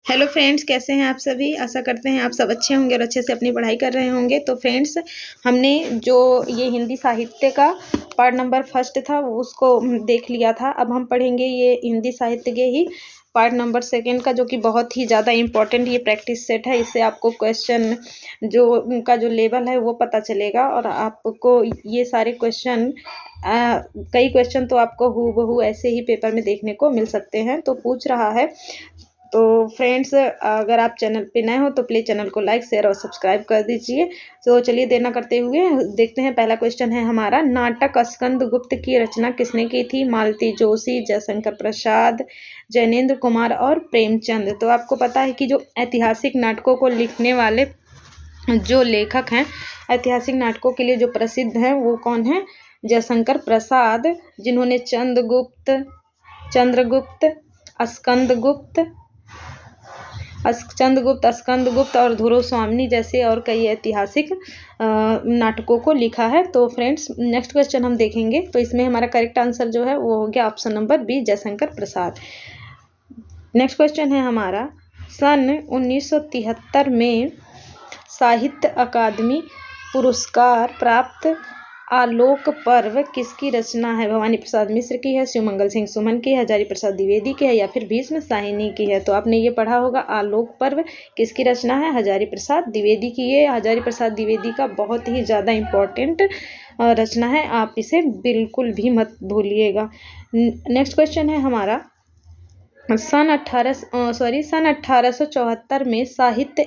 Hello friends, कैसे हैं आप सभी। आशा करते हैं आप सब अच्छे होंगे और अच्छे से अपनी पढ़ाई कर रहे होंगे। तो फ्रेंड्स, हमने जो ये हिंदी साहित्य का पार्ट नंबर फर्स्ट था वो उसको देख लिया था। अब हम पढ़ेंगे ये हिंदी साहित्य के ही पार्ट नंबर सेकंड का, जो कि बहुत ही ज़्यादा इम्पोर्टेंट ये प्रैक्टिस सेट है। इससे आपको क्वेश्चन जो उनका जो लेवल है वो पता चलेगा और आपको ये सारे क्वेश्चन कई क्वेश्चन तो आपको हूबहू ऐसे ही पेपर में देखने को मिल सकते हैं। तो पूछ रहा है। तो फ्रेंड्स, अगर आप चैनल पे नए हो तो प्लीज़ चैनल को लाइक शेयर और सब्सक्राइब कर दीजिए। तो चलिए देर ना करते हुए देखते हैं। पहला क्वेश्चन है हमारा, नाटक स्कंदगुप्त की रचना किसने की थी। मालती जोशी, जयशंकर प्रसाद, जैनेन्द्र कुमार और प्रेमचंद। तो आपको पता है कि जो ऐतिहासिक नाटकों को लिखने वाले जो लेखक हैं, ऐतिहासिक नाटकों के लिए जो प्रसिद्ध हैं वो कौन है। जयशंकर प्रसाद, जिन्होंने चंद्रगुप्त, स्कंदगुप्त और ध्रुव स्वामिनी जैसे और कई ऐतिहासिक नाटकों को लिखा है। तो फ्रेंड्स, नेक्स्ट क्वेश्चन हम देखेंगे। तो इसमें हमारा करेक्ट आंसर जो है वो हो गया option number B, Jaishankar Prasad. Next question है हमारा, सन 1973 में साहित्य अकादमी पुरस्कार प्राप्त आलोक पर्व किसकी रचना है। भवानी प्रसाद मिश्र की है, शिवमंगल सिंह सुमन की है, हजारी प्रसाद द्विवेदी की है या फिर भीष्म साहिनी की है। तो आपने ये पढ़ा होगा, आलोक पर्व किसकी रचना है। हजारी प्रसाद द्विवेदी की। ये हजारी प्रसाद द्विवेदी का बहुत ही ज़्यादा इम्पोर्टेंट रचना है, आप इसे बिल्कुल भी मत भूलिएगा। नेक्स्ट क्वेश्चन है हमारा, सन 1874 में साहित्य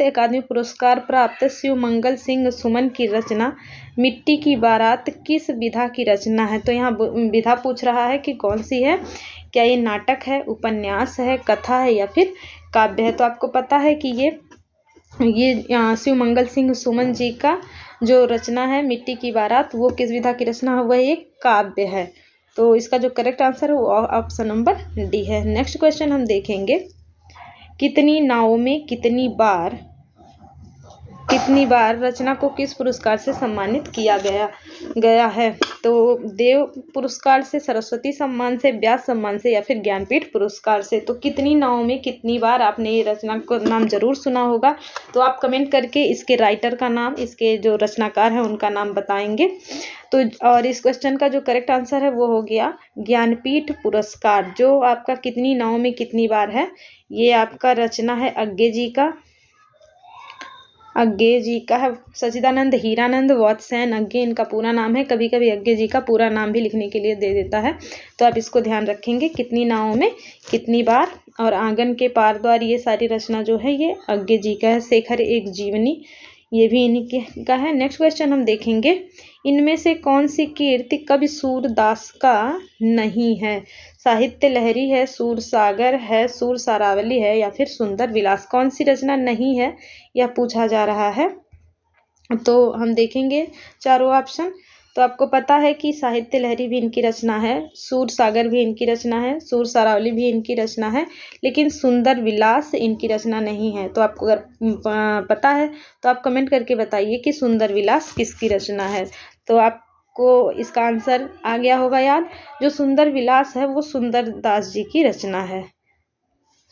अकादमी पुरस्कार प्राप्त शिवमंगल सिंह सुमन की रचना मिट्टी की बारात किस विधा की रचना है। तो यहाँ विधा पूछ रहा है कि कौन सी है। क्या ये नाटक है, उपन्यास है, कथा है या फिर काव्य है। तो आपको पता है कि ये शिवमंगल सिंह सुमन जी का जो रचना है मिट्टी की बारात, वो किस विधा की रचना है, वह एक काव्य है। तो इसका जो करेक्ट आंसर है वो ऑप्शन नंबर डी है। नेक्स्ट क्वेश्चन हम देखेंगे, कितनी नावों में कितनी बार रचना को किस पुरस्कार से सम्मानित किया गया है। तो देव पुरस्कार से, सरस्वती सम्मान से, व्यास सम्मान से या फिर ज्ञानपीठ पुरस्कार से। तो कितनी नावों में कितनी बार, आपने ये रचना को नाम जरूर सुना होगा। तो आप कमेंट करके इसके राइटर का नाम, इसके जो रचनाकार हैं उनका नाम बताएंगे। तो और इस क्वेश्चन का जो करेक्ट आंसर है वो हो गया ज्ञानपीठ पुरस्कार, जो आपका कितनी नावों में कितनी बार है। ये आपका रचना है अज्ञे जी का है। सच्चिदानंद हीरानंद वात्स्यायन अज्ञे इनका पूरा नाम है। कभी कभी अज्ञे जी का पूरा नाम भी लिखने के लिए दे देता है, तो आप इसको ध्यान रखेंगे, कितनी नावों में कितनी बार। और आंगन के पार द्वार, ये सारी रचना जो है ये अज्ञे जी का है। शेखर एक जीवनी, ये भी इन्हीं का है। नेक्स्ट क्वेश्चन हम देखेंगे, इनमें से कौन सी कीर्ति कवि सूरदास का नहीं है। साहित्य लहरी है, सूरसागर है, सूर सारावली है या फिर सुंदर विलास। कौन सी रचना नहीं है यह पूछा जा रहा है। तो हम देखेंगे चारों ऑप्शन। तो आपको पता है कि साहित्य लहरी भी इनकी रचना है, सूर सागर भी इनकी रचना है, सूर सारावली भी इनकी रचना है, लेकिन सुंदर विलास इनकी रचना नहीं है। तो आपको अगर पता है तो आप कमेंट करके बताइए कि सुंदर विलास किसकी रचना है। तो आपको इसका आंसर आ गया होगा याद। जो सुंदर विलास है वो सुंदर दास जी की रचना है,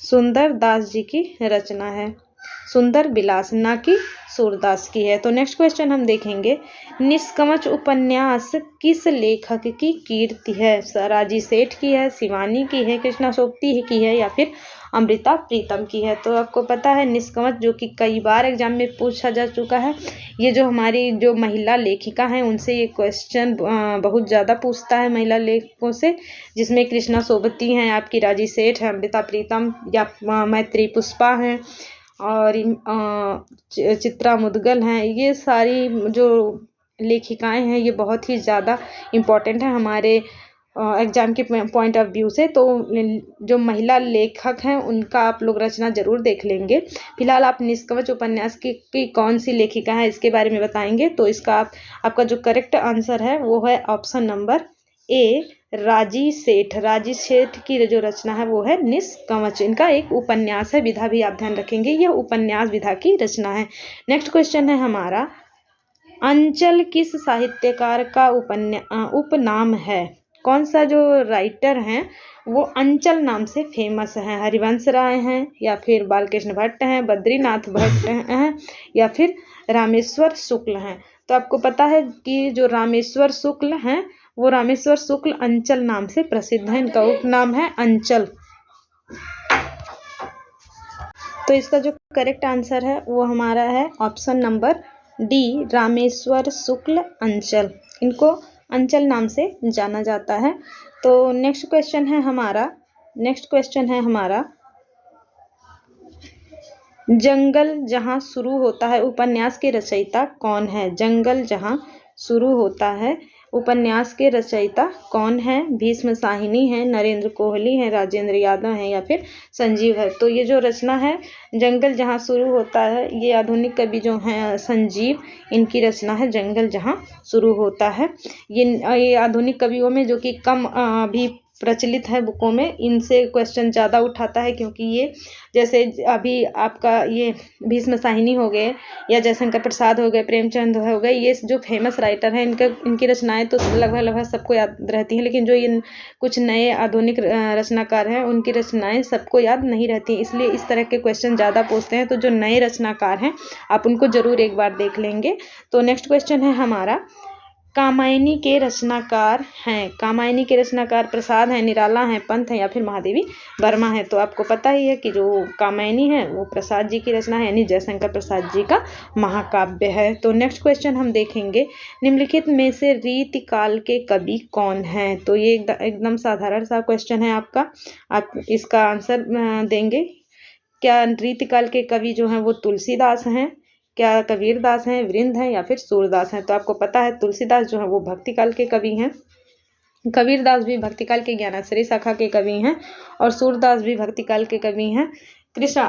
सुंदर दास जी की रचना है, सुंदर विलास ना कि सूरदास की है। तो नेक्स्ट क्वेश्चन हम देखेंगे, निष्कमच उपन्यास किस लेखक की कीर्ति है। राजी सेठ की है, शिवानी की है, कृष्णा सोबती की है या फिर अमृता प्रीतम की है। तो आपको पता है निष्कमच, जो कि कई बार एग्जाम में पूछा जा चुका है। ये जो हमारी जो महिला लेखिका हैं उनसे ये क्वेश्चन बहुत ज़्यादा पूछता है, महिला लेखकों से, जिसमें कृष्णा सोबती हैं, आपकी राजी सेठ है, अमृता प्रीतम या मैत्री पुष्पा हैं और चित्रा मुदगल हैं। ये सारी जो लेखिकाएं हैं ये बहुत ही ज़्यादा इम्पॉर्टेंट है हमारे एग्जाम के पॉइंट ऑफ व्यू से। तो जो महिला लेखक हैं उनका आप लोग रचना जरूर देख लेंगे। फिलहाल आप निष्कवच उपन्यास की कौन सी लेखिका है इसके बारे में बताएंगे। तो इसका आपका जो करेक्ट आंसर है वो है ऑप्शन नंबर ए, राजी सेठ की जो रचना है वो है निष्कवच। इनका एक उपन्यास है, विधा भी आप ध्यान रखेंगे, यह उपन्यास विधा की रचना है। नेक्स्ट क्वेश्चन है हमारा, अंचल किस साहित्यकार का उपनाम है। कौन सा जो राइटर हैं वो अंचल नाम से फेमस हैं? हरिवंश राय हैं, या फिर बालकृष्ण भट्ट हैं, बद्रीनाथ भट्ट हैं, या फिर रामेश्वर शुक्ल हैं? तो आपको पता है कि जो रामेश्वर शुक्ल हैं वो रामेश्वर शुक्ल अंचल नाम से प्रसिद्ध हैं, इनका उपनाम है अंचल। तो इसका जो करेक्ट आंसर है वो हमारा है ऑप्शन नंबर डी, रामेश्वर शुक्ल अंचल। इनको अंचल नाम से जाना जाता है। तो नेक्स्ट क्वेश्चन है हमारा जंगल जहाँ शुरू होता है उपन्यास के रचयिता कौन है? जंगल जहाँ शुरू होता है उपन्यास के रचयिता कौन है? भीष्म साहिनी है, नरेंद्र कोहली है, राजेंद्र यादव है, या फिर संजीव है? तो ये जो रचना है जंगल जहाँ शुरू होता है, ये आधुनिक कवि जो हैं संजीव, इनकी रचना है जंगल जहाँ शुरू होता है। ये आधुनिक कवियों में जो कि कम अभी प्रचलित है बुकों में, इनसे क्वेश्चन ज़्यादा उठाता है, क्योंकि ये जैसे अभी आपका ये भीष्म साहिनी हो गए, या जयशंकर प्रसाद हो गए, प्रेमचंद हो गए, ये जो फेमस राइटर हैं इनकी रचनाएं तो लगभग सबको याद रहती हैं, लेकिन जो ये कुछ नए आधुनिक रचनाकार हैं उनकी रचनाएं सबको याद नहीं रहती, इसलिए इस तरह के क्वेश्चन ज़्यादा पूछते हैं। तो जो नए रचनाकार हैं आप उनको ज़रूर एक बार देख लेंगे। तो नेक्स्ट क्वेश्चन है हमारा कामायनी के रचनाकार हैं। कामायनी के रचनाकार प्रसाद हैं, निराला हैं, पंत हैं, या फिर महादेवी वर्मा है? तो आपको पता ही है कि जो कामायनी है वो प्रसाद जी की रचना है, यानी जयशंकर प्रसाद जी का महाकाव्य है। तो नेक्स्ट क्वेश्चन हम देखेंगे निम्नलिखित में से रीतिकाल के कवि कौन हैं? तो ये एकदम साधारण सा क्वेश्चन है आपका, आप इसका आंसर देंगे। क्या रीतिकाल के कवि जो हैं वो तुलसीदास हैं, क्या कबीरदास हैं, वृंद हैं, या फिर सूरदास हैं? तो आपको पता है तुलसीदास जो है वो भक्तिकाल के कवि हैं, कबीरदास भी भक्तिकाल के ज्ञानाश्रय शाखा के कवि हैं, और सूरदास भी भक्तिकाल के कवि हैं, कृष्ण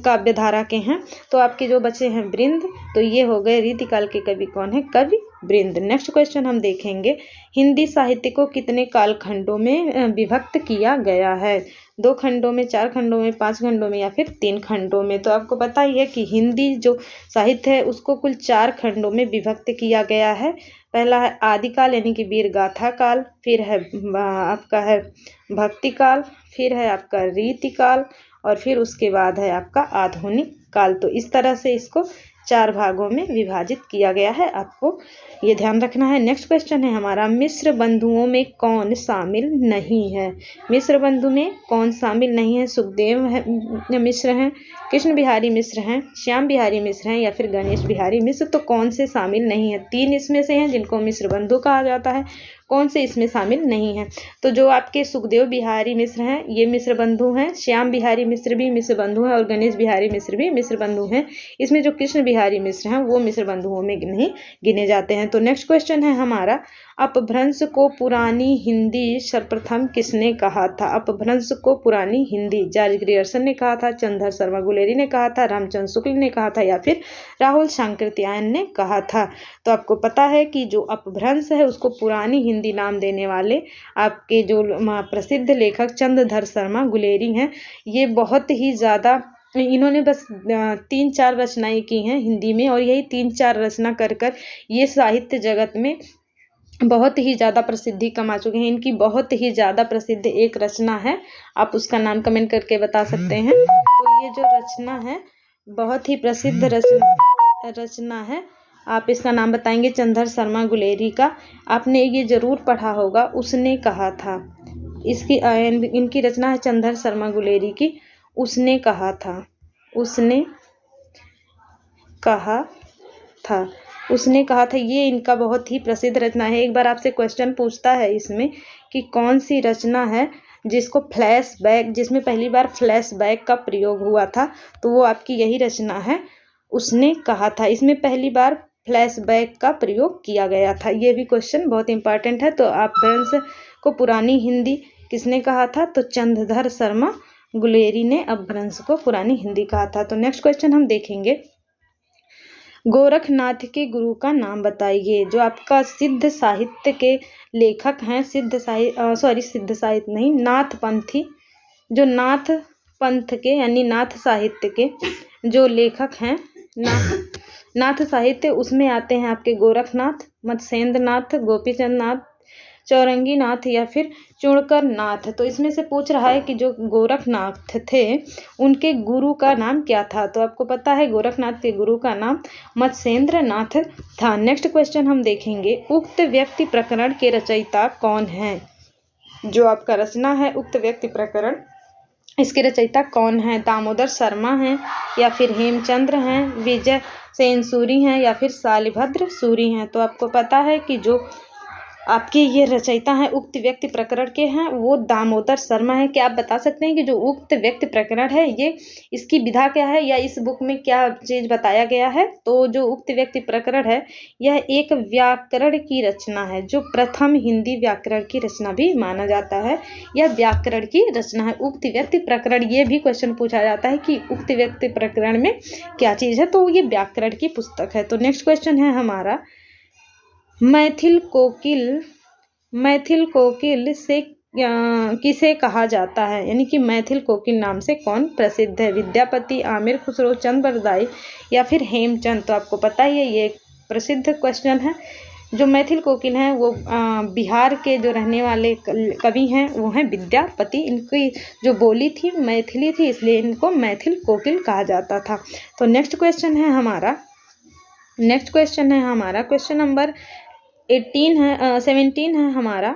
काव्यधारा के हैं। तो आपके जो बचे हैं वृंद, तो ये हो गए रीतिकाल के कवि कौन है? कवि वृंद। नेक्स्ट क्वेश्चन हम देखेंगे हिंदी साहित्य को कितने कालखंडों में विभक्त किया गया है? 2 खंडों में, 4 खंडों में, 5 खंडों में, या फिर 3 खंडों में? तो आपको पता ही है कि हिंदी जो साहित्य है उसको कुल 4 खंडों में विभक्त किया गया है। पहला है आदिकाल यानी कि वीर गाथा काल, फिर है आपका है भक्ति काल, फिर है आपका रीतिकाल, और फिर उसके बाद है आपका आधुनिक काल। तो इस तरह से इसको 4 भागों में विभाजित किया गया है, आपको ये ध्यान रखना है। नेक्स्ट क्वेश्चन है हमारा मिश्र बंधुओं में कौन शामिल नहीं है? मिश्र बंधु में कौन शामिल नहीं है? सुखदेव मिश्र हैं, कृष्ण बिहारी मिश्र हैं, श्याम बिहारी मिश्र हैं, या फिर गणेश बिहारी मिश्र? तो कौन से शामिल नहीं है? 3 इसमें से हैं जिनको मिश्र बंधु कहा जाता है, कौन से इसमें शामिल नहीं है? तो जो आपके सुखदेव बिहारी मिश्र हैं ये मिश्र बंधु हैं, श्याम बिहारी मिश्र भी मिश्र बंधु हैं, और गणेश बिहारी मिश्र भी मिश्र बंधु हैं। इसमें जो कृष्ण बिहारी मिश्र हैं वो मिश्र बंधुओं में नहीं गिने जाते हैं। तो नेक्स्ट क्वेश्चन है हमारा अपभ्रंश को पुरानी हिंदी सर्वप्रथम किसने कहा था? अपभ्रंश को पुरानी हिंदी जॉर्ज ग्रियर्सन ने कहा था, चंद्रधर शर्मा गुलेरी ने कहा था, रामचंद्र शुक्ल ने कहा था, या फिर राहुल सांकृत्यायन ने कहा था? तो आपको पता है कि जो अपभ्रंश है उसको पुरानी हिंदी नाम देने वाले आपके जो प्रसिद्ध लेखक चंद्रधर शर्मा गुलेरी हैं। ये बहुत ही ज़्यादा, इन्होंने बस 3-4 रचनाएं की हैं हिंदी में, और यही 3-4 रचना कर ये साहित्य जगत में बहुत ही ज़्यादा प्रसिद्धि कमा चुके हैं। इनकी बहुत ही ज़्यादा प्रसिद्ध एक रचना है, आप उसका नाम कमेंट करके बता सकते हैं। तो ये जो रचना है बहुत ही प्रसिद्ध रचना है, आप इसका नाम बताएंगे? चंद्रधर शर्मा गुलेरी का। आपने ये ज़रूर पढ़ा होगा, उसने कहा था। इनकी रचना है चंद्रधर शर्मा गुलेरी की, उसने कहा था, उसने कहा था, उसने कहा था। ये इनका बहुत ही प्रसिद्ध रचना है। एक बार आपसे क्वेश्चन पूछता है इसमें कि कौन सी रचना है जिसमें पहली बार फ्लैशबैक का प्रयोग हुआ था, तो वो आपकी यही रचना है, उसने कहा था। इसमें पहली बार फ्लैशबैक का प्रयोग किया गया था। ये भी क्वेश्चन बहुत इंपॉर्टेंट है। तो अपभ्रंश को पुरानी हिंदी किसने कहा था? तो चंद्रधर शर्मा गुलेरी ने अपभ्रंश को पुरानी हिंदी कहा था। तो नेक्स्ट क्वेश्चन हम देखेंगे गोरखनाथ के गुरु का नाम बताइए। जो आपका सिद्ध साहित्य के लेखक हैं, सिद्ध साहित्य नहीं, नाथ पंथी, जो नाथ पंथ के यानी नाथ साहित्य के जो लेखक हैं, नाथ साहित्य उसमें आते हैं आपके गोरखनाथ, मत्स्येंद्र नाथ, गोपीचंद नाथ, चौरंगी नाथ या फिर चूड़कर नाथ। तो इसमें से पूछ रहा है कि जो गोरखनाथ थे उनके गुरु का नाम क्या था। तो आपको पता है गोरखनाथ के गुरु का नाम मत्स्येंद्र नाथ था। नेक्स्ट क्वेश्चन हम देखेंगे, उक्त व्यक्ति प्रकरण के रचयिता कौन है। जो आपका रचना है उक्त व्यक्ति प्रकरण, इसके रचयिता कौन है। दामोदर शर्मा हैं या फिर हेमचंद्र हैं, विजय सेन सूरी हैं या फिर शालिभद्र सूरी हैं। तो आपको पता है कि जो आपके ये रचयिता हैं उक्त व्यक्ति प्रकरण के हैं वो दामोदर शर्मा है। क्या आप बता सकते हैं कि जो उक्त व्यक्ति प्रकरण है ये इसकी विधा क्या है या इस बुक में क्या चीज़ बताया गया है। तो जो उक्त व्यक्ति प्रकरण है यह एक व्याकरण की रचना है, जो प्रथम हिंदी व्याकरण की रचना भी माना जाता है। यह व्याकरण की रचना है उक्त व्यक्ति प्रकरण। ये भी क्वेश्चन पूछा जाता है कि उक्त व्यक्ति प्रकरण में क्या चीज़ है, तो ये व्याकरण की पुस्तक है। तो नेक्स्ट क्वेश्चन है हमारा, मैथिल कोकिल से किसे कहा जाता है, यानी कि मैथिल कोकिल नाम से कौन प्रसिद्ध है। विद्यापति, आमिर खुसरो, चंद बरदाई या फिर हेमचंद। तो आपको पता ही है ये एक प्रसिद्ध क्वेश्चन है। जो मैथिल कोकिल हैं वो बिहार के जो रहने वाले कवि हैं वो हैं विद्यापति। इनकी जो बोली थी मैथिली थी, इसलिए इनको मैथिल कोकिल कहा जाता था। तो नेक्स्ट क्वेश्चन है हमारा क्वेश्चन नंबर 17 है हमारा,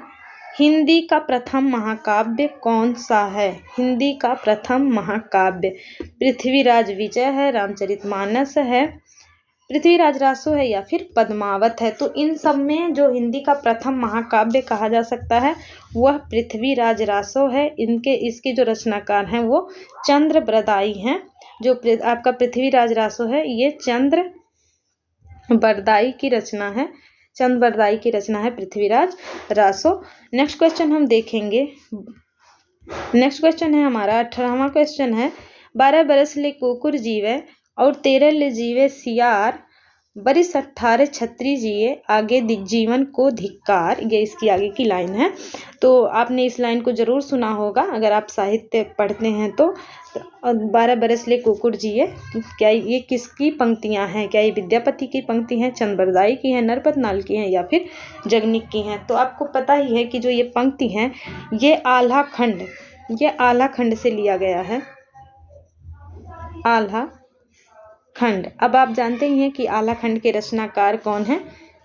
हिंदी का प्रथम महाकाव्य कौन सा है। हिंदी का प्रथम महाकाव्य पृथ्वीराज विजय है, रामचरितमानस है, पृथ्वीराज रासो है या फिर पद्मावत है। तो इन सब में जो हिंदी का प्रथम महाकाव्य कहा जा सकता है वह पृथ्वीराज रासो है। इसके जो रचनाकार हैं वो चंद्र बरदाई हैं। जो आपका पृथ्वीराज रासो है ये चंद्र बरदाई की रचना है, पृथ्वीराज रासो। नेक्स्ट क्वेश्चन हम देखेंगे, नेक्स्ट क्वेश्चन है हमारा 18वां क्वेश्चन है, 12 बरस ले कुकुर जीवे और 13 ले जीवे सियार, बरिस 18 छत्री जिए आगे जीवन को धिक्कार। ये इसकी आगे की लाइन है। तो आपने इस लाइन को जरूर सुना होगा अगर आप साहित्य पढ़ते हैं तो। 12 बरस ले कुकुर जिए, क्या ये किसकी पंक्तियां हैं। क्या ये विद्यापति की पंक्ति हैं, चंद बरदाई की हैं, नरपत नाल की हैं या फिर जगनिक की हैं। तो आपको पता ही है कि जो ये पंक्ति हैं ये आल्हा खंड से लिया गया है, आल्हा खंड। अब आप जानते ही हैं कि आल्हा खंड के रचनाकार कौन है,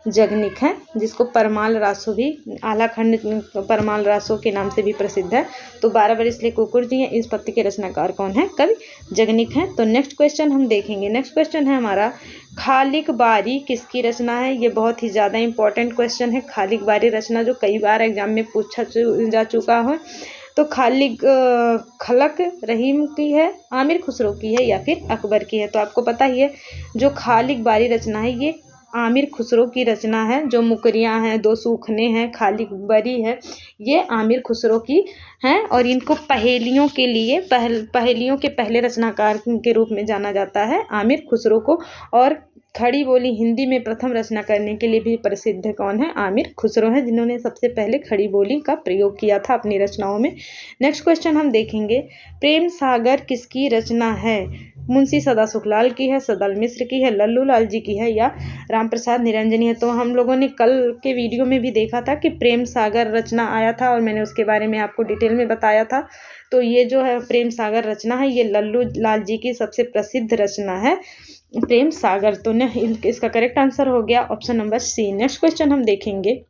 जगनिक है, जिसको परमाल रासो भी, आल्हा खंड परमाल रासो के नाम से भी प्रसिद्ध है। तो 12 बरस ले कुकुर जी हैं, इस पंक्ति के रचनाकार कौन है, कवि जगनिक हैं। तो नेक्स्ट क्वेश्चन हम देखेंगे, नेक्स्ट क्वेश्चन है हमारा, खालिक बारी किसकी रचना है। ये बहुत ही ज़्यादा इंपॉर्टेंट क्वेश्चन है। खालिक बारी रचना जो कई बार एग्जाम में पूछा जा चुका है। तो खलक रहीम की है, आमिर खुसरो की है या फिर अकबर की है। तो आपको पता ही है जो खालिक बारी रचना है ये आमिर खुसरो की रचना है। जो मुकरियाँ हैं, 2 सूखने हैं, खालिक बारी है, ये आमिर खुसरो की हैं। और इनको पहेलियों के पहले रचनाकार के रूप में जाना जाता है आमिर खुसरो को। और खड़ी बोली हिंदी में प्रथम रचना करने के लिए भी प्रसिद्ध कौन है, आमिर खुसरो हैं, जिन्होंने सबसे पहले खड़ी बोली का प्रयोग किया था अपनी रचनाओं में। नेक्स्ट क्वेश्चन हम देखेंगे, प्रेम सागर किसकी रचना है। मुंशी सदा सुखलाल की है, सदल मिश्र की है, लल्लू लाल जी की है या राम प्रसाद निरंजनी है। तो हम लोगों ने कल के वीडियो में भी देखा था कि प्रेम सागर रचना आया था और मैंने उसके बारे में आपको डिटेल में बताया था। तो ये जो है प्रेम सागर रचना है ये लल्लू लाल जी की सबसे प्रसिद्ध रचना है प्रेम सागर। तो इसका करेक्ट आंसर हो गया option number C. Next question हम देखेंगे,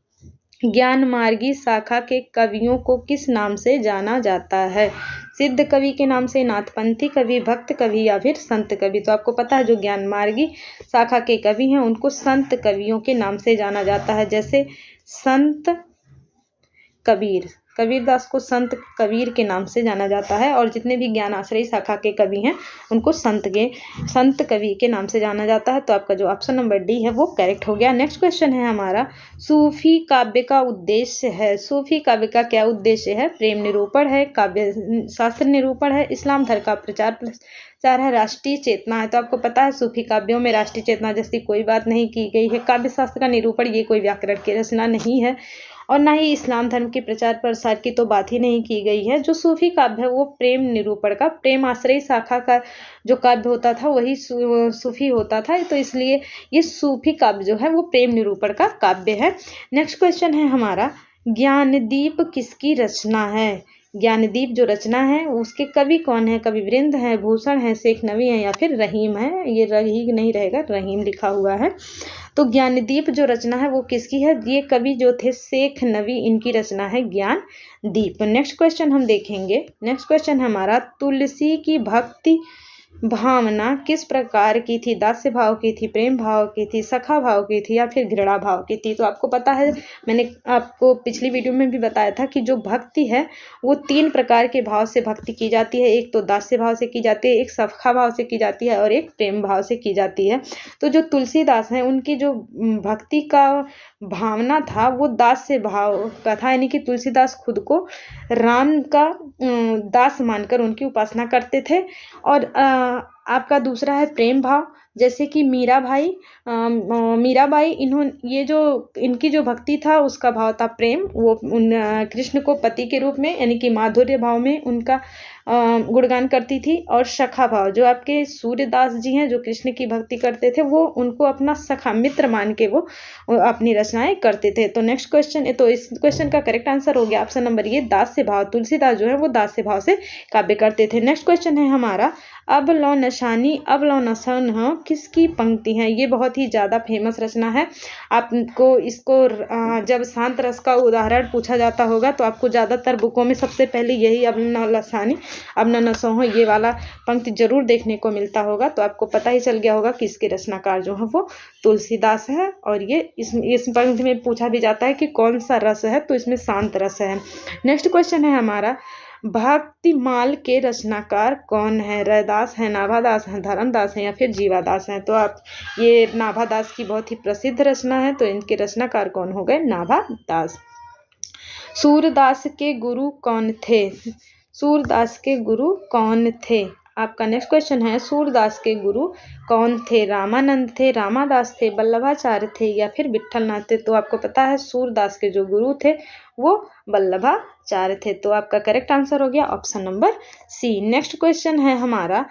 ज्ञान मार्गी शाखा के कवियों को किस नाम से जाना जाता है। सिद्ध कवि के नाम से, नाथपंथी कवि, भक्त कवि या फिर संत कवि। तो आपको पता है जो ज्ञान मार्गी शाखा के कवि हैं उनको संत कवियों के नाम से जाना जाता है। जैसे संत कबीरदास को संत कबीर के नाम से जाना जाता है। और जितने भी ज्ञान आश्रयी शाखा के कवि हैं उनको संत कवि के नाम से जाना जाता है। तो आपका जो ऑप्शन नंबर डी है वो करेक्ट हो गया। नेक्स्ट क्वेश्चन है हमारा, सूफी काव्य का उद्देश्य है। सूफी काव्य का क्या उद्देश्य है। प्रेम निरूपण है, काव्य शास्त्र निरूपण है, इस्लाम धर्म का प्रचार है, राष्ट्रीय चेतना है। तो आपको पता है सूफी काव्यों में राष्ट्रीय चेतना जैसी कोई बात नहीं की गई है। काव्य शास्त्र का निरूपण ये कोई व्याकरण की रचना नहीं है और ना ही इस्लाम धर्म के प्रचार प्रसार की तो बात ही नहीं की गई है। जो सूफी काव्य है वो प्रेम निरूपण का, प्रेम आश्रयी शाखा का जो काव्य होता था वही सूफी होता था। तो इसलिए ये सूफी काव्य जो है वो प्रेम निरूपण का काव्य है। नेक्स्ट क्वेश्चन है हमारा, ज्ञानदीप किसकी रचना है? ज्ञानदीप जो रचना है उसके कवि कौन है? कवि वृंद है, भूषण है, शेख नवी है या फिर रहीम है? ये रही नहीं रहेगा, रहीम लिखा हुआ है। तो ज्ञानदीप जो रचना है वो किसकी है? ये कवि जो थे शेख नवी, इनकी रचना है ज्ञानदीप। नेक्स्ट क्वेश्चन हम देखेंगे। नेक्स्ट क्वेश्चन हमारा, तुलसी की भक्ति भावना किस प्रकार की थी? दास्य भाव की थी, प्रेम भाव की थी, सखा भाव की थी या फिर घृणा भाव की थी? तो आपको पता है, मैंने आपको पिछली वीडियो में भी बताया था कि जो भक्ति है वो 3 प्रकार के भाव से भक्ति की जाती है। एक तो दास्य भाव से की जाती है, एक सखा भाव से की जाती है और एक प्रेम भाव से की जाती है। तो जो तुलसीदास हैं उनकी जो भक्ति का भावना था वो दास्य भाव का था, यानी कि तुलसीदास खुद को राम का दास मानकर उनकी उपासना करते थे। और आपका दूसरा है प्रेम भाव, जैसे कि मीराबाई ये जो इनकी जो भक्ति था उसका भाव था प्रेम। वो कृष्ण को पति के रूप में यानी कि माधुर्य भाव में उनका गुणगान करती थी। और सखा भाव, जो आपके सूर्यदास जी हैं जो कृष्ण की भक्ति करते थे, वो उनको अपना सखा मित्र मान के वो अपनी रचनाएं करते थे। तो नेक्स्ट क्वेश्चन, तो इस क्वेश्चन का करेक्ट आंसर हो गया ऑप्शन नंबर ये, दास्य भाव। तुलसीदास जो है वो दास्य भाव से काव्य करते थे। नेक्स्ट क्वेश्चन है हमारा, अब लो नशानी अब लो नशन हो किसकी पंक्ति है? ये बहुत ही ज़्यादा फेमस रचना है। आपको इसको जब शांत रस का उदाहरण पूछा जाता होगा तो आपको ज़्यादातर बुकों में सबसे पहले यही अब लो नशानी अब न नशो हो ये वाला पंक्ति जरूर देखने को मिलता होगा। तो आपको पता ही चल गया होगा कि इसके रचनाकार जो है वो तुलसीदास है। और ये इस पंक्ति में पूछा भी जाता है कि कौन सा रस है, तो इसमें शांत रस है। नेक्स्ट क्वेश्चन है हमारा, भक्तिमाल के रचनाकार कौन है? रैदास है, नाभादास है, धर्मदास है या फिर जीवादास है? तो आप ये नाभादास की बहुत ही प्रसिद्ध रचना है, तो इनके रचनाकार कौन हो गए? नाभादास। सूरदास के गुरु कौन थे? सूरदास के गुरु कौन थे? आपका नेक्स्ट क्वेश्चन है, सूरदास के गुरु कौन थे? रामानंद थे, रामादास थे, वल्लभाचार्य थे या फिर विट्ठलनाथ थे? तो आपको पता है सूरदास के जो गुरु थे वो वल्लभाचार्य थे। तो आपका करेक्ट आंसर हो गया option number C. Next question है हमारा,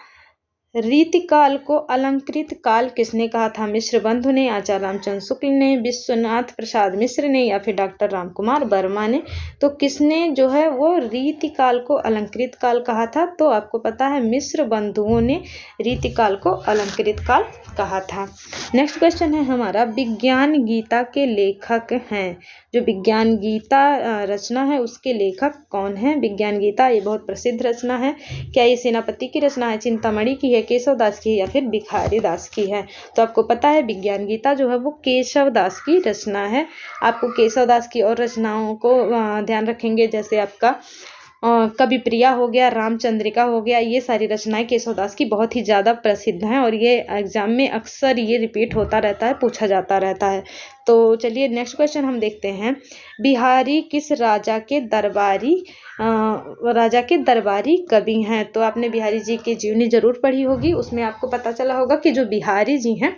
रीतिकाल को अलंकृत काल किसने कहा था? मिश्र बंधु ने, आचार्य रामचंद्र शुक्ल ने, विश्वनाथ प्रसाद मिश्र ने या फिर डॉक्टर रामकुमार वर्मा ने? तो किसने जो है वो रीतिकाल को अलंकृत काल कहा था? तो आपको पता है मिश्र बंधुओं ने रीतिकाल को अलंकृत काल कहा था। नेक्स्ट क्वेश्चन है हमारा, विज्ञान गीता के लेखक हैं? जो विज्ञान गीता रचना है उसके लेखक कौन है? विज्ञान गीता ये बहुत प्रसिद्ध रचना है। क्या ये सेनापति की रचना है, चिंतामणि की है, केशव दास की है या फिर भिखारी दास की है? तो आपको पता है विज्ञान गीता जो है वो केशव दास की रचना है। आपको केशव दास की और रचनाओं को ध्यान रखेंगे, जैसे आपका कवि प्रिया हो गया, रामचंद्रिका हो गया, ये सारी रचनाएं केशवदास की बहुत ही ज़्यादा प्रसिद्ध हैं और ये एग्जाम में अक्सर ये रिपीट होता रहता है, पूछा जाता रहता है। तो चलिए नेक्स्ट क्वेश्चन हम देखते हैं, बिहारी किस राजा के दरबारी कवि हैं? तो आपने बिहारी जी की जीवनी जरूर पढ़ी होगी, उसमें आपको पता चला होगा कि जो बिहारी जी हैं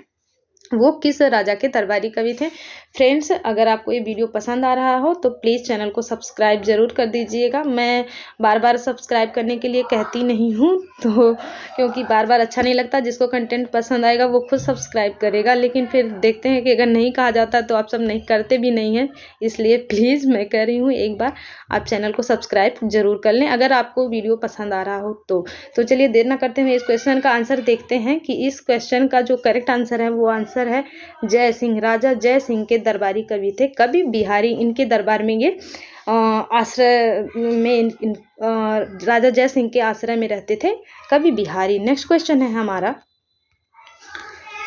वो किस राजा के दरबारी कवि थे। फ्रेंड्स, अगर आपको ये वीडियो पसंद आ रहा हो तो प्लीज़ चैनल को सब्सक्राइब ज़रूर कर दीजिएगा। मैं बार बार सब्सक्राइब करने के लिए कहती नहीं हूँ, तो क्योंकि बार बार अच्छा नहीं लगता। जिसको कंटेंट पसंद आएगा वो खुद सब्सक्राइब करेगा, लेकिन फिर देखते हैं कि अगर नहीं कहा जाता तो आप सब नहीं करते भी नहीं हैं। इसलिए प्लीज़ मैं कह रही हूँ, एक बार आप चैनल को सब्सक्राइब जरूर कर लें अगर आपको वीडियो पसंद आ रहा हो तो चलिए देर ना करते हुए इस क्वेश्चन का आंसर देखते हैं कि इस क्वेश्चन का जो करेक्ट आंसर है वो आंसर है जय सिंह। राजा जय सिंह के दरबारी कवि थे कवि बिहारी। इनके दरबार में ये आश्रय में राजा जय सिंह के आश्रय में रहते थे कवि बिहारी। नेक्स्ट क्वेश्चन है हमारा,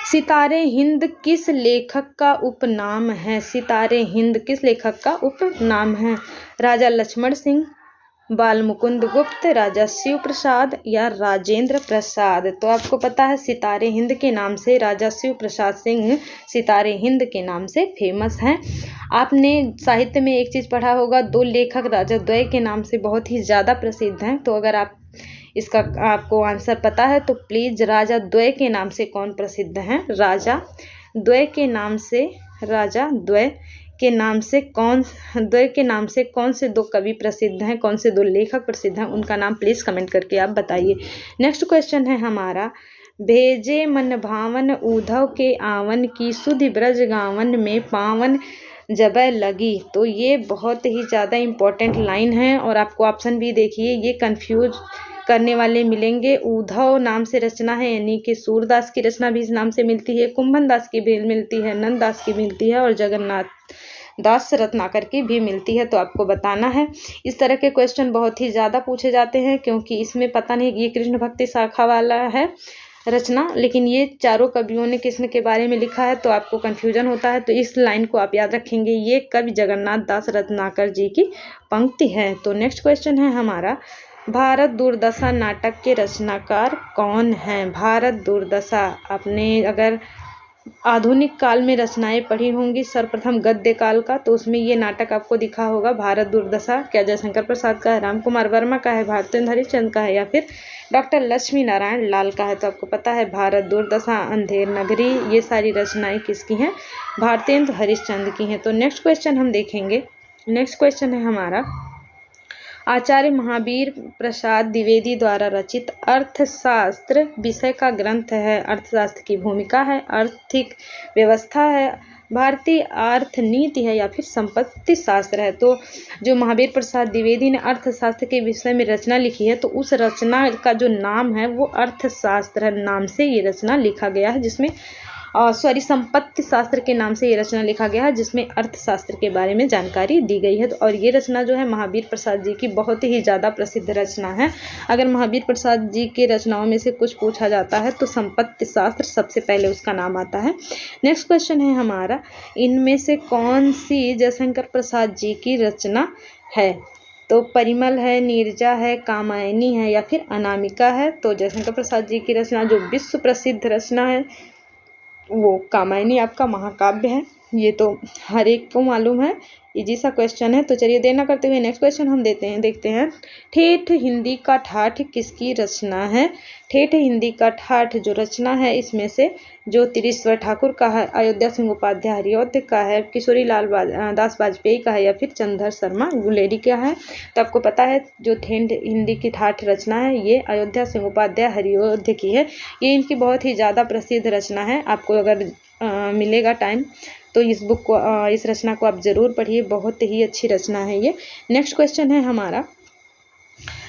सितारे हिंद किस लेखक का उपनाम है? सितारे हिंद किस लेखक का उपनाम है? राजा लक्ष्मण सिंह, बाल मुकुंद गुप्त, राजा शिव प्रसाद या राजेंद्र प्रसाद? तो आपको पता है सितारे हिंद के नाम से राजा शिव प्रसाद सिंह सितारे हिंद के नाम से फेमस हैं। आपने साहित्य में एक चीज़ पढ़ा होगा, 2 लेखक राजा द्वय के नाम से बहुत ही ज़्यादा प्रसिद्ध हैं। तो अगर इसका आपको आंसर पता है तो प्लीज़ राजा द्वय के नाम से कौन प्रसिद्ध हैं? राजा द्वय के नाम से कौन से 2 कवि प्रसिद्ध हैं, कौन से 2 लेखक प्रसिद्ध हैं, उनका नाम प्लीज़ कमेंट करके आप बताइए। नेक्स्ट क्वेश्चन है हमारा, भेजे मन भावन उद्धव के आवन की सुधि ब्रज गावन में पावन जब लगी। तो ये बहुत ही ज़्यादा इम्पोर्टेंट लाइन है और आपको ऑप्शन भी देखिए ये कंफ्यूज करने वाले मिलेंगे। उद्धव नाम से रचना है, यानी कि सूरदास की रचना भी इस नाम से मिलती है, कुंभन दास की भी मिलती है, नंद दास की मिलती है और जगन्नाथ दास रत्नाकर की भी मिलती है। तो आपको बताना है। इस तरह के क्वेश्चन बहुत ही ज़्यादा पूछे जाते हैं क्योंकि इसमें पता नहीं ये कृष्ण भक्ति शाखा वाला है रचना, लेकिन ये चारों कवियों ने कृष्ण के बारे में लिखा है तो आपको कन्फ्यूजन होता है। तो इस लाइन को आप याद रखेंगे, ये कवि जगन्नाथ दास रत्नाकर जी की पंक्ति है। तो नेक्स्ट क्वेश्चन है हमारा, भारत दुर्दशा नाटक के रचनाकार कौन हैं? भारत दुर्दशा, आपने अगर आधुनिक काल में रचनाएं पढ़ी होंगी सर्वप्रथम गद्य काल का, तो उसमें ये नाटक आपको दिखा होगा भारत दुर्दशा। क्या जयशंकर प्रसाद का है, राम कुमार वर्मा का है, भारतेंद्र हरिश्चंद्र का है या फिर डॉक्टर लक्ष्मी नारायण लाल का है? तो आपको पता है भारत दुर्दशा, अंधेर नगरी, ये सारी रचनाएं किसकी हैं? भारतेंद्र हरिश्चंद्र की हैं। तो नेक्स्ट क्वेश्चन हम देखेंगे। नेक्स्ट क्वेश्चन है हमारा, आचार्य महावीर प्रसाद द्विवेदी द्वारा रचित अर्थशास्त्र विषय का ग्रंथ है। अर्थशास्त्र की भूमिका है, आर्थिक व्यवस्था है, भारतीय अर्थ नीति है या फिर संपत्ति शास्त्र है? तो जो महावीर प्रसाद द्विवेदी ने अर्थशास्त्र के विषय में रचना लिखी है तो उस रचना का जो नाम है वो अर्थशास्त्र नाम से ये रचना लिखा गया है, जिसमें संपत्ति शास्त्र के नाम से ये रचना लिखा गया है, जिसमें अर्थशास्त्र के बारे में जानकारी दी गई है। और ये रचना जो है महावीर प्रसाद जी की बहुत ही ज़्यादा प्रसिद्ध रचना है। अगर महावीर प्रसाद जी के रचनाओं में से कुछ पूछा जाता है तो संपत्ति शास्त्र सबसे पहले उसका नाम आता है। नेक्स्ट क्वेश्चन है हमारा, इनमें से कौन सी जयशंकर प्रसाद जी की रचना है? तो परिमल है, नीरजा है, कामायनी है या फिर अनामिका है? तो जयशंकर प्रसाद जी की रचना जो विश्व प्रसिद्ध रचना है वो कामायनी आपका महाकाव्य है। ये तो हर एक को मालूम है, इजी सा क्वेश्चन है। तो चलिए देर ना करते हुए नेक्स्ट क्वेश्चन हम देखते हैं। ठेठ हिंदी का ठाठ किसकी रचना है? ठेठ हिंदी का ठाठ जो रचना है इसमें से जो तिरीश्वर ठाकुर का है, अयोध्या सिंह उपाध्याय हरिऔध का है, किशोरी लाल दास वाजपेयी का है या फिर चंद्र शर्मा गुलेरी का है? तो आपको पता है जो ठेठ हिंदी की ठाठ रचना है ये अयोध्या सिंह उपाध्याय हरिऔध की है। ये इनकी बहुत ही ज़्यादा प्रसिद्ध रचना है। आपको अगर मिलेगा टाइम तो इस बुक को इस रचना को आप ज़रूर पढ़िए, बहुत ही अच्छी रचना है ये। नेक्स्ट क्वेश्चन है हमारा,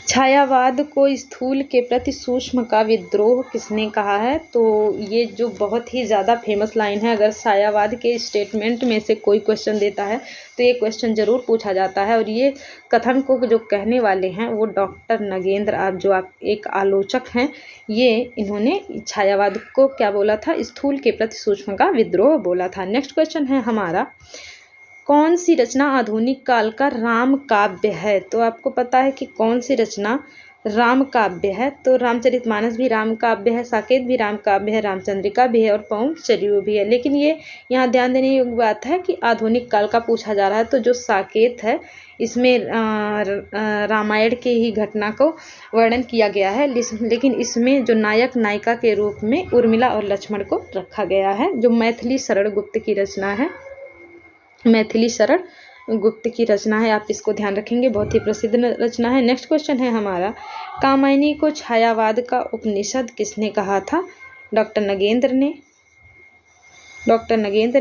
छायावाद को स्थूल के प्रति सूक्ष्म का विद्रोह किसने कहा है? तो ये जो बहुत ही ज़्यादा फेमस लाइन है, अगर छायावाद के स्टेटमेंट में से कोई क्वेश्चन देता है तो ये क्वेश्चन ज़रूर पूछा जाता है। और ये कथन को जो कहने वाले हैं वो डॉक्टर नगेंद्र, आप एक आलोचक हैं, ये इन्होंने छायावाद को क्या बोला था? स्थूल के प्रति सूक्ष्म का विद्रोह बोला था। नेक्स्ट क्वेश्चन है हमारा, कौन सी रचना आधुनिक काल का राम काव्य है? तो आपको पता है कि कौन सी रचना राम काव्य है? तो रामचरितमानस भी राम काव्य है, साकेत भी राम काव्य है, रामचंद्रिका भी है और पौंचर्यु भी है। लेकिन ये यहाँ ध्यान देने योग्य बात है कि आधुनिक काल का पूछा जा रहा है, तो जो साकेत है इसमें रामायण के ही घटना को वर्णन किया गया है, लेकिन इसमें जो नायक नायिका के रूप में उर्मिला और लक्ष्मण को रखा गया है, जो मैथिली शरण गुप्त की रचना है। मैथिली शरण गुप्त की रचना है, आप इसको ध्यान रखेंगे, बहुत ही प्रसिद्ध रचना है। नेक्स्ट क्वेश्चन है हमारा, कामायनी को छायावाद का उपनिषद किसने कहा था? डॉक्टर नगेंद्र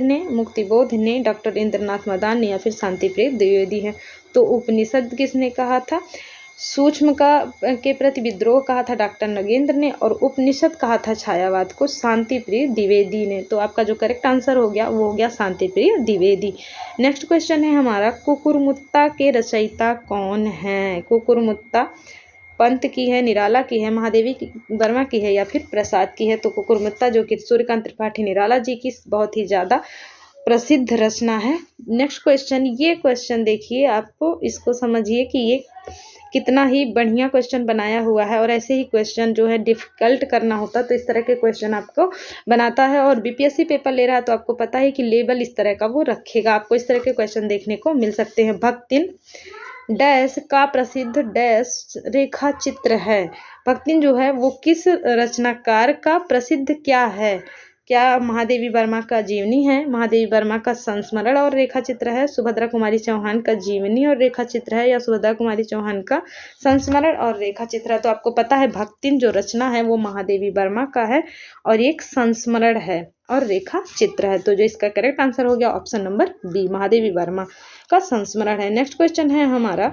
ने, मुक्तिबोध ने, डॉक्टर इंद्रनाथ मदान ने या फिर शांतिप्रिय द्विवेदी है? तो उपनिषद किसने कहा था? सूक्ष्म के प्रति विद्रोह कहा था डॉक्टर नगेंद्र ने और उपनिषद कहा था छायावाद को शांतिप्रिय द्विवेदी ने। तो आपका जो करेक्ट आंसर हो गया वो हो गया शांतिप्रिय द्विवेदी। नेक्स्ट क्वेश्चन है हमारा, कुकुरमुत्ता के रचयिता कौन है? कुकुरमुत्ता पंत की है, निराला की है, महादेवी वर्मा की है या फिर प्रसाद की है? तो कुकुरमुत्ता जो कि सूर्यकांत त्रिपाठी निराला जी की बहुत ही ज़्यादा प्रसिद्ध रचना है। नेक्स्ट क्वेश्चन, ये क्वेश्चन देखिए, आपको इसको समझिए कि ये कितना ही बढ़िया क्वेश्चन बनाया हुआ है। और ऐसे ही क्वेश्चन जो है डिफ़िकल्ट करना होता तो इस तरह के क्वेश्चन आपको बनाता है। और बीपीएससी पेपर ले रहा है तो आपको पता है कि लेवल इस तरह का वो रखेगा, आपको इस तरह के क्वेश्चन देखने को मिल सकते हैं। भक्तिन डैश का प्रसिद्ध डैश रेखा चित्र है? भक्तिन जो है वो किस रचनाकार का प्रसिद्ध क्या है? क्या महादेवी वर्मा का जीवनी है, महादेवी वर्मा का संस्मरण और रेखा चित्र है, सुभद्रा कुमारी चौहान का जीवनी और रेखा चित्र है, या सुभद्रा कुमारी चौहान का संस्मरण और रेखा चित्र है। तो आपको पता है भक्तिन जो रचना है वो महादेवी वर्मा का है और एक संस्मरण है और रेखा चित्र है। तो जो इसका करेक्ट आंसर हो गया option number B, Mahadevi Verma का संस्मरण है। नेक्स्ट क्वेश्चन है हमारा,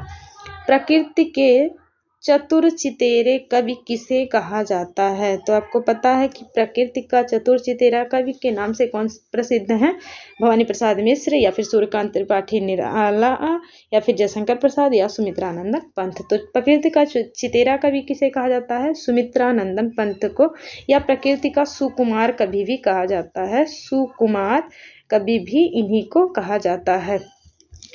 प्रकृति के चतुर चितेरे कवि किसे कहा जाता है। तो आपको पता है कि प्रकृति का चतुर चितेरा कवि के नाम से कौन प्रसिद्ध है, भवानी प्रसाद मिश्र या फिर सूर्यकांत त्रिपाठी निराला या फिर जयशंकर प्रसाद या सुमित्रानंदन पंत। तो प्रकृति का चितेरा कवि किसे कहा जाता है, सुमित्रानंदन पंत को, या प्रकृति का सुकुमार कवि भी कहा जाता है, सुकुमार कवि भी इन्हीं को कहा जाता है।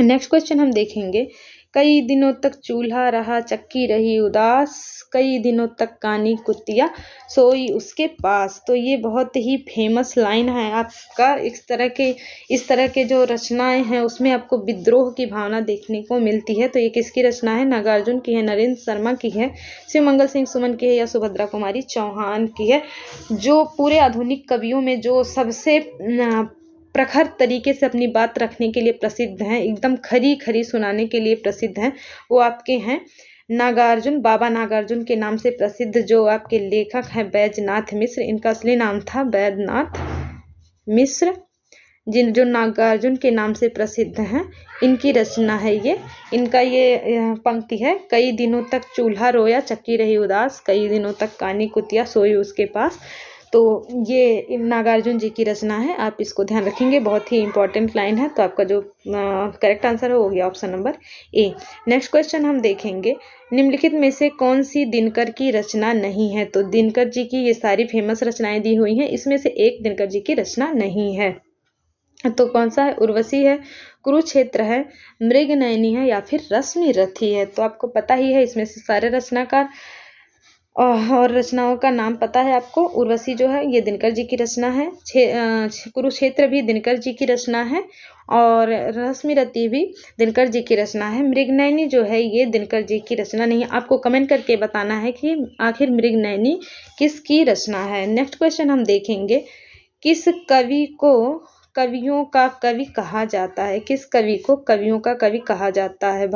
नेक्स्ट क्वेश्चन हम देखेंगे, कई दिनों तक चूल्हा रहा चक्की रही उदास, कई दिनों तक कानी कुतिया सोई उसके पास। तो ये बहुत ही फेमस लाइन है आपका। इस तरह के जो रचनाएं हैं उसमें आपको विद्रोह की भावना देखने को मिलती है। तो ये किसकी रचना है, नागार्जुन की है, नरेंद्र शर्मा की है, शिवमंगल सिंह सुमन की है या सुभद्रा कुमारी चौहान की है। जो पूरे आधुनिक कवियों में जो सबसे प्रखर तरीके से अपनी बात रखने के लिए प्रसिद्ध हैं, एकदम खरी खरी सुनाने के लिए प्रसिद्ध हैं, वो आपके हैं नागार्जुन, बाबा नागार्जुन के नाम से प्रसिद्ध जो आपके लेखक हैं बैजनाथ मिश्र। इनका असली नाम था बैजनाथ मिश्र, जो नागार्जुन के नाम से प्रसिद्ध हैं। इनकी रचना है ये, इनका ये पंक्ति है, कई दिनों तक चूल्हा रोया चक्की रही उदास, कई दिनों तक कानी कुतिया सोई उसके पास। तो ये नागार्जुन जी की रचना है, आप इसको ध्यान रखेंगे, बहुत ही इंपॉर्टेंट लाइन है। तो आपका जो करेक्ट आंसर हो गया option number A. Next question हम देखेंगे, निम्नलिखित में से कौन सी दिनकर की रचना नहीं है। तो दिनकर जी की ये सारी फेमस रचनाएं दी हुई हैं, इसमें से एक दिनकर जी की रचना नहीं है। तो कौन सा है, उर्वशी है, कुरुक्षेत्र है, मृगनयनी है या फिर रश्मि रथी है। तो आपको पता ही है इसमें से सारे रचनाकार और रचनाओं का नाम पता है आपको। उर्वशी जो है ये दिनकर जी की रचना है, कुरुक्षेत्र भी दिनकर जी की रचना है और रश्मि रथी भी दिनकर जी की रचना है। मृगनयनी जो है ये दिनकर जी की रचना नहीं है। आपको कमेंट करके बताना है कि आखिर मृगनयनी किसकी रचना है। नेक्स्ट क्वेश्चन हम देखेंगे, किस कवि को कवियों का कवि कहा जाता है, किस कवि को कवियों का कवि कहा जाता है,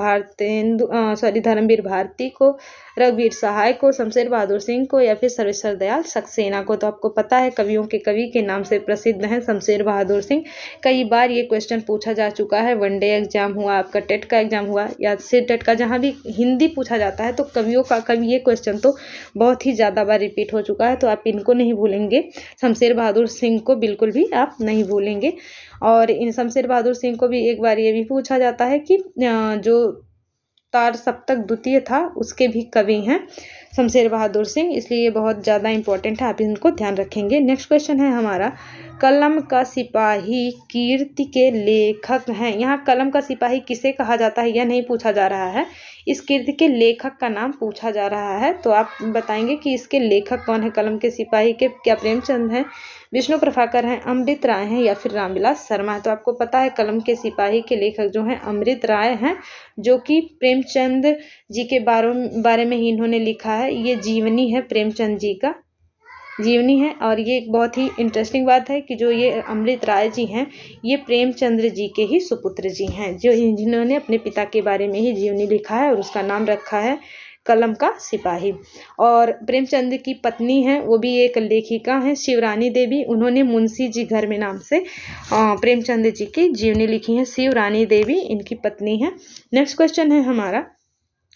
धर्मवीर भारती को, रघुवीर सहाय को, शमशेर बहादुर सिंह को या फिर सर्वेश्वर दयाल सक्सेना को। तो आपको पता है कवियों के कवि के नाम से प्रसिद्ध हैं शमशेर बहादुर सिंह। कई बार ये क्वेश्चन पूछा जा चुका है, वनडे एग्जाम हुआ, आपका टेट का एग्जाम हुआ या सिर टेट का, जहाँ भी हिंदी पूछा जाता है तो कवियों का कवि ये क्वेश्चन तो बहुत ही ज़्यादा बार रिपीट हो चुका है। तो आप इनको नहीं भूलेंगे, शमशेर बहादुर सिंह को बिल्कुल भी आप नहीं भूलेंगे। और इन शमशेर बहादुर सिंह को भी एक बार ये भी पूछा जाता है कि जो तार सप्तक द्वितीय था उसके भी कवि हैं शमशेर बहादुर सिंह, इसलिए ये बहुत ज़्यादा इंपॉर्टेंट है, आप इनको ध्यान रखेंगे। नेक्स्ट क्वेश्चन है हमारा, कलम का सिपाही कीर्ति के लेखक हैं। यहाँ कलम का सिपाही किसे कहा जाता है यह नहीं पूछा जा रहा है, इस कीर्ति के लेखक का नाम पूछा जा रहा है। तो आप बताएंगे कि इसके लेखक कौन है, कलम के सिपाही के, क्या प्रेमचंद हैं, विष्णु प्रभाकर हैं, अमृत राय हैं या फिर रामविलास शर्मा है। तो आपको पता है कलम के सिपाही के लेखक जो हैं अमृत राय हैं, जो कि प्रेमचंद जी के बारे में ही इन्होंने लिखा है। ये जीवनी है, प्रेमचंद जी का जीवनी है। और ये एक बहुत ही इंटरेस्टिंग बात है कि जो ये अमृत राय जी हैं ये प्रेमचंद्र जी के ही सुपुत्र जी हैं, जिन्होंने अपने पिता के बारे में ही जीवनी लिखा है और उसका नाम रखा है कलम का सिपाही। और प्रेमचंद की पत्नी हैं वो भी एक लेखिका हैं, शिवरानी देवी, उन्होंने मुंशी जी घर में नाम से प्रेमचंद जी की जीवनी लिखी है, शिवरानी देवी इनकी पत्नी है। नेक्स्ट क्वेश्चन है हमारा,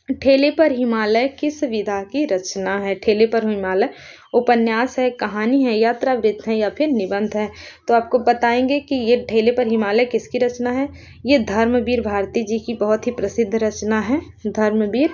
ठेले पर हिमालय किस विधा की रचना है। ठेले पर हिमालय उपन्यास है, कहानी है, यात्रा वृत्त है या फिर निबंध है। तो आपको बताएंगे कि ये ठेले पर हिमालय किसकी रचना है, ये धर्मवीर भारती जी की बहुत ही प्रसिद्ध रचना है, धर्मवीर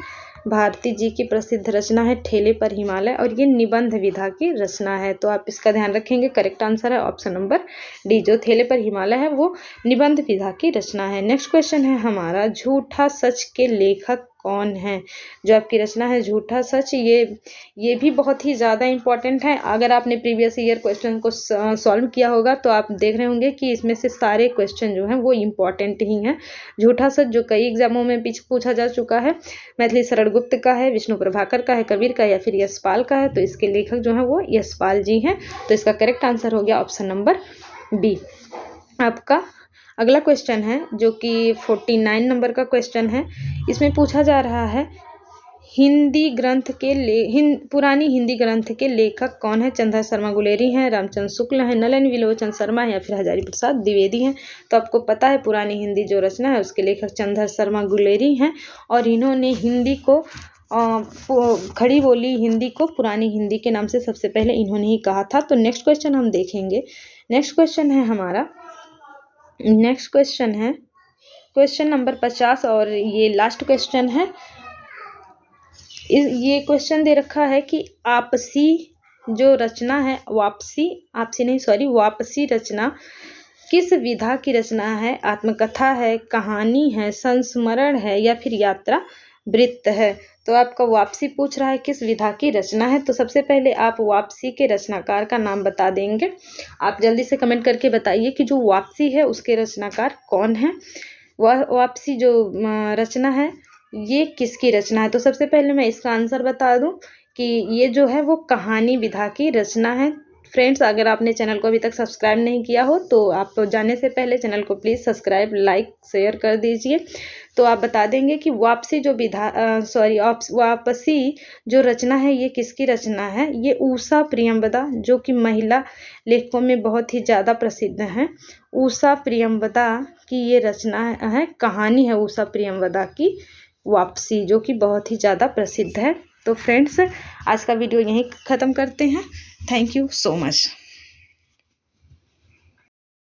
भारती जी की प्रसिद्ध रचना है ठेले पर हिमालय, और ये निबंध विधा की रचना है। तो आप इसका ध्यान रखेंगे, करेक्ट आंसर है ऑप्शन नंबर डी, जो ठेले पर हिमालय है वो निबंध विधा की रचना है। नेक्स्ट क्वेश्चन है हमारा, झूठा सच के लेखक कौन है? जो आपकी रचना है झूठा सच, ये भी बहुत ही ज़्यादा इम्पॉर्टेंट है। अगर आपने प्रीवियस ईयर क्वेश्चन को सॉल्व किया होगा तो आप देख रहे होंगे कि इसमें से सारे क्वेश्चन जो हैं वो इम्पॉर्टेंट ही हैं। झूठा सच जो कई एग्जामों में पूछा जा चुका है, मैथिली शरण गुप्त का है, विष्णु प्रभाकर का है, कबीर का या फिर यशपाल का है। तो इसके लेखक जो हैं वो यशपाल जी हैं। तो इसका करेक्ट आंसर हो गया ऑप्शन नंबर बी। आपका अगला क्वेश्चन है जो कि 49 नंबर का क्वेश्चन है। इसमें पूछा जा रहा है पुरानी हिंदी ग्रंथ के लेखक कौन है? चंद्र शर्मा गुलेरी हैं, रामचंद्र शुक्ल हैं, नलन विलोचन शर्मा है या फिर हजारी प्रसाद द्विवेदी हैं। तो आपको पता है पुरानी हिंदी जो रचना है उसके लेखक चंद्र शर्मा गुलेरी हैं और इन्होंने हिंदी को खड़ी बोली हिंदी को पुरानी हिंदी के नाम से सबसे पहले इन्होंने ही कहा था। तो नेक्स्ट क्वेश्चन हम देखेंगे। नेक्स्ट क्वेश्चन है क्वेश्चन नंबर 50 और ये लास्ट क्वेश्चन है। ये क्वेश्चन दे रखा है कि आपसी जो रचना है वापसी रचना किस विधा की रचना है? आत्मकथा है, कहानी है, संस्मरण है या फिर यात्रा वृत्त है? तो आपका वापसी पूछ रहा है किस विधा की रचना है। तो सबसे पहले आप वापसी के रचनाकार का नाम बता देंगे। आप जल्दी से कमेंट करके बताइए कि जो वापसी है उसके रचनाकार कौन है। वह वापसी जो रचना है ये किसकी रचना है? तो सबसे पहले मैं इसका आंसर बता दूं कि ये जो है वो कहानी विधा की रचना है। फ्रेंड्स, अगर आपने चैनल को अभी तक सब्सक्राइब नहीं किया हो तो आप जाने से पहले चैनल को प्लीज़ सब्सक्राइब, लाइक, शेयर कर दीजिए। तो आप बता देंगे कि वापसी जो रचना है ये किसकी रचना है? ये उषा प्रियंवदा जो कि महिला लेखकों में बहुत ही ज़्यादा प्रसिद्ध हैं। उषा प्रियंवदा की ये रचना है, कहानी है उषा प्रियंवदा की वापसी जो कि बहुत ही ज़्यादा प्रसिद्ध है। तो फ्रेंड्स, आज का वीडियो यहीं ख़त्म करते हैं। Thank you so much.